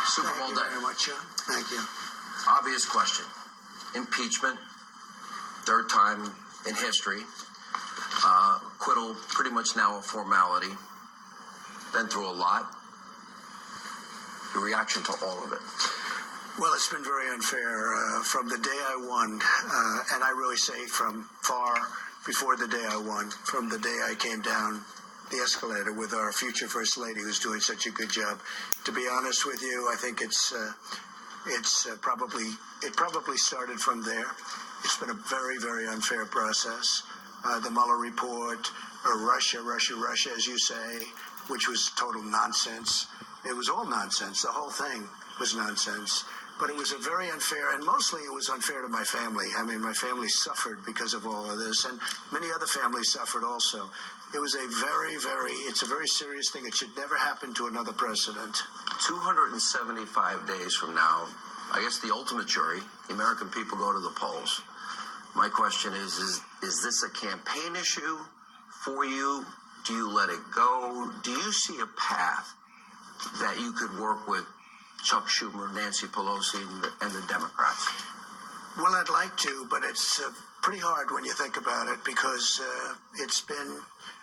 Super Bowl day. Thank you very much, John. Thank you. Obvious question. Impeachment, third time in history. Acquittal, pretty much now a formality. Been through a lot. Your reaction to all of it? Well, it's been very unfair from the day I won, and I really say from far before the day I won, from the day I came down the escalator with our future First Lady, who's doing such a good job. To be honest with you, I think it probably started from there. It's been a very, very unfair process. The Mueller report, Russia, as you say, which was total nonsense. It was all nonsense. The whole thing was nonsense. But it was a very unfair, and mostly it was unfair to my family. I mean, my family suffered because of all of this, and many other families suffered also. It was it's a very serious thing. It should never happen to another president. 275 days from now, I guess the ultimate jury, the American people go to the polls. My question is this a campaign issue for you? Do you let it go? Do you see a path that you could work with Chuck Schumer, Nancy Pelosi, and the Democrats? Well, I'd like to, but it's pretty hard when you think about it, because it's been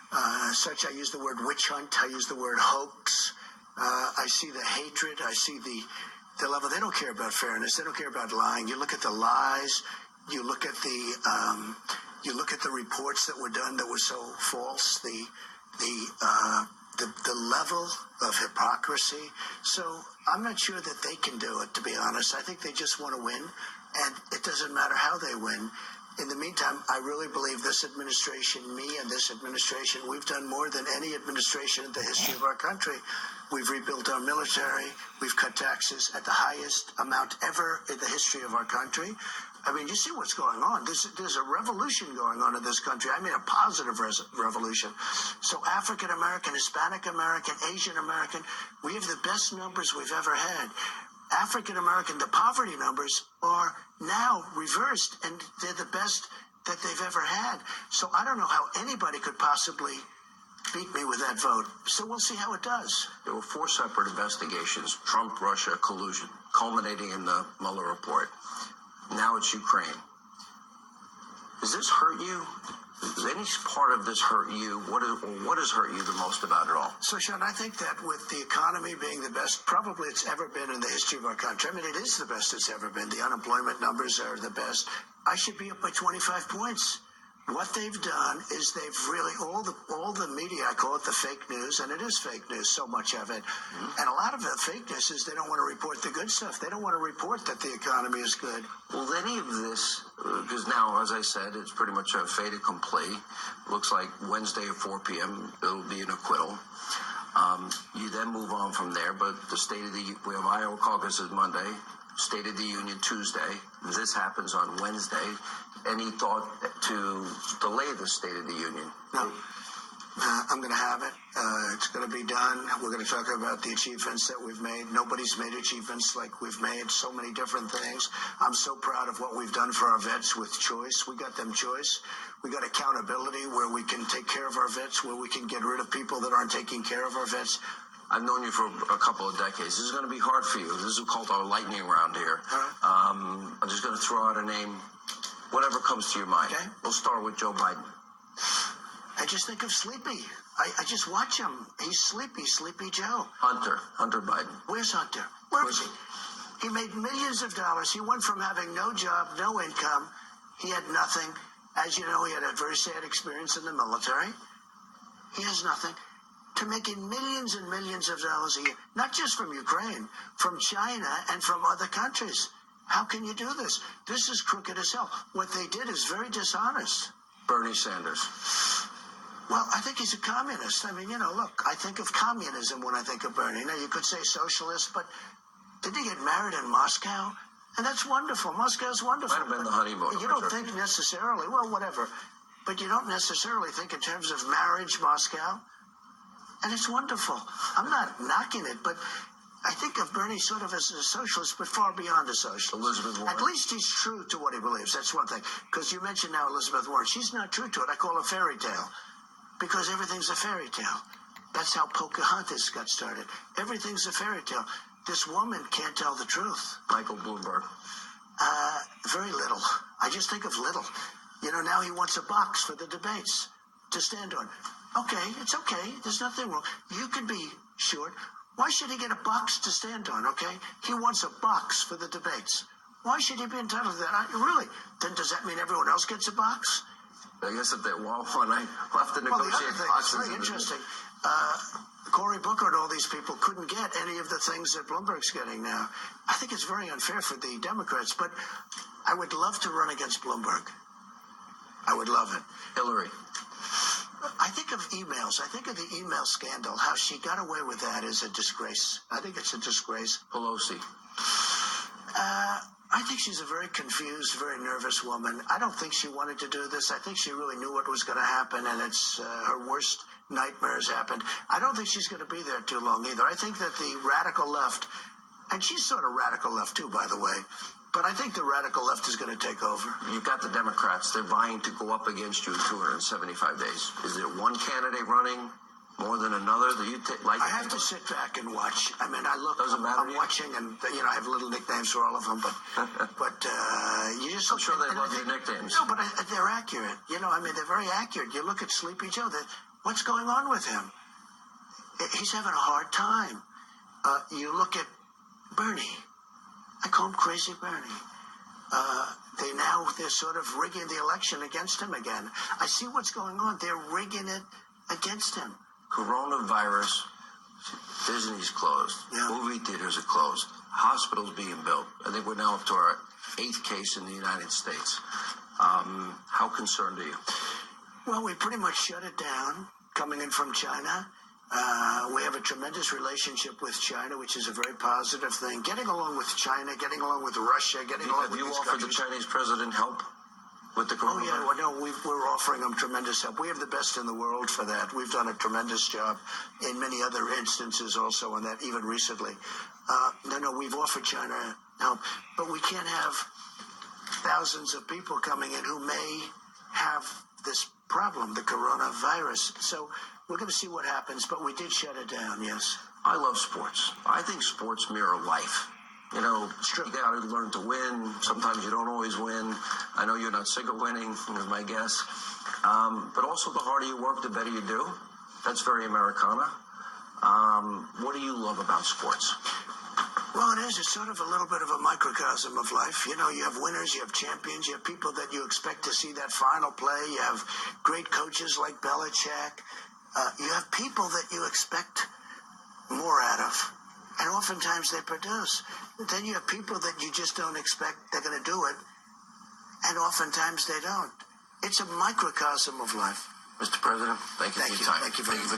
I use the word witch hunt, I use the word hoax. I see the hatred, I see the level. They don't care about fairness, they don't care about lying. You look at the lies, you look at the reports that were done that were so false, the level of hypocrisy. So I'm not sure that they can do it, to be honest. I think they just want to win, and it doesn't matter how they win. In the meantime, I really believe this administration, me and this administration, we've done more than any administration in the history of our country. We've rebuilt our military. We've cut taxes at the highest amount ever in the history of our country. I mean, you see what's going on. There's a revolution going on in this country. I mean, a positive revolution. So African American, Hispanic American, Asian American, we have the best numbers we've ever had. African American, the poverty numbers are now reversed, and they're the best that they've ever had. So I don't know how anybody could possibly beat me with that vote. So we'll see how it does. There were 4 separate investigations, Trump-Russia collusion, culminating in the Mueller report. Now it's Ukraine. Does this hurt you? Does any part of this hurt you? What has hurt you the most about it all? So, Sean, I think that with the economy being the best probably it's ever been in the history of our country. I mean, it is the best it's ever been. The unemployment numbers are the best. I should be up by 25 points. What they've done is they've really, all the media, I call it the fake news, and it is fake news, so much of it. Mm-hmm. And a lot of the fake news is they don't want to report the good stuff. They don't want to report that the economy is good. Will any of this, because now, as I said, it's pretty much a fait accompli. Looks like Wednesday at 4 p.m., it'll be an acquittal. You then move on from there, but we have Iowa caucuses Monday, State of the Union Tuesday. This happens on Wednesday. Any thought to delay the State of the Union? No. I'm going to have it. It's going to be done. We're going to talk about the achievements that we've made. Nobody's made achievements like we've made. So many different things. I'm so proud of what we've done for our vets with choice. We got them choice. We got accountability where we can take care of our vets, where we can get rid of people that aren't taking care of our vets. I've known you for a couple of decades. This is going to be hard for you. This is called our lightning round here. I'm just going to throw out a name, whatever comes to your mind. Okay. We'll start with Joe Biden. I just think of Sleepy. I just watch him. He's sleepy, Sleepy Joe. Hunter Biden. Where's Hunter? Where is he? He made millions of dollars. He went from having no job, no income. He had nothing. As you know, he had a very sad experience in the military. He has nothing. To making millions and millions of dollars a year, not just from Ukraine, from China and from other countries. How can you do this? This is crooked as hell. What they did is very dishonest. Bernie Sanders. Well, I think he's a communist. I mean, look, I think of communism when I think of Bernie. Now, you could say socialist, but did he get married in Moscow? And that's wonderful. Moscow's wonderful. Might have been the honeymoon. You don't think necessarily, well, whatever, but you don't necessarily think in terms of marriage, Moscow. And it's wonderful. I'm not knocking it, but I think of Bernie sort of as a socialist, but far beyond a socialist. Elizabeth Warren. At least he's true to what he believes. That's one thing. Because you mentioned now Elizabeth Warren. She's not true to it. I call it a fairy tale. Because everything's a fairy tale. That's how Pocahontas got started. Everything's a fairy tale. this woman can't tell the truth. Michael Bloomberg. Very little. I just think of little. You know, now he wants a box for the debates to stand on. Okay, it's okay. There's nothing wrong. You can be short. Why should he get a box to stand on, okay? He wants a box for the debates. Why should he be entitled to that? Really? Then does that mean everyone else gets a box? I guess if they want one, I will have to Well, the negotiate other thing, it's boxes. very interesting. Cory Booker and all these people couldn't get any of the things that Bloomberg's getting now. I think it's very unfair for the Democrats, but I would love to run against Bloomberg. I would love it. Hillary. I think of emails. I think of the email scandal. How she got away with that is a disgrace. I think it's a disgrace. Pelosi. I think she's a very confused, very nervous woman. I don't think she wanted to do this. I think she really knew what was going to happen, and it's her worst nightmares happened. I don't think she's going to be there too long either. I think that the radical left, and she's sort of radical left too, by the way, but I think the radical left is going to take over. You've got the Democrats. They're vying to go up against you in 275 days. Is there one candidate running more than another that you like? I have to sit back and watch. I mean, Doesn't matter to I'm you? watching, and I have little nicknames for all of them, but you just. I'm sure they and love I think- your nicknames. No, but they're accurate. They're very accurate. You look at Sleepy Joe. What's going on with him? He's having a hard time. You look at Bernie. I call him Crazy Bernie. They're sort of rigging the election against him again. I see what's going on. They're rigging it against him. Coronavirus, Disney's closed, Yeah. movie theaters are closed, hospitals being built. I think we're now up to our 8th case in the United States. How concerned are you? Well, we pretty much shut it down coming in from China. We have a tremendous relationship with China, which is a very positive thing. Getting along with China, getting along with Russia, getting along Have with you these offered the countries. Chinese president help with the Oh, coronavirus? yeah. Well, no, we're offering them tremendous help. We have the best in the world for that. We've done a tremendous job in many other instances also on that, even recently. No, we've offered China help, but we can't have thousands of people coming in who may have this problem, the coronavirus. So we're going to see what happens, but we did shut it down, yes. I love sports. I think sports mirror life. You know, true. you got to learn to win. Sometimes you don't always win. I know you're not sick of winning, is my guess. But also, the harder you work, the better you do. That's very Americana. What do you love about sports? Well, it is. It's sort of a little bit of a microcosm of life. You know, you have winners, you have champions, you have people that you expect to see that final play. You have great coaches like Belichick. You have people that you expect more out of. And oftentimes they produce. Then you have people that you just don't expect they're going to do it. And oftentimes they don't. It's a microcosm of life. Mr. President, thank you for your time. Thank you very much.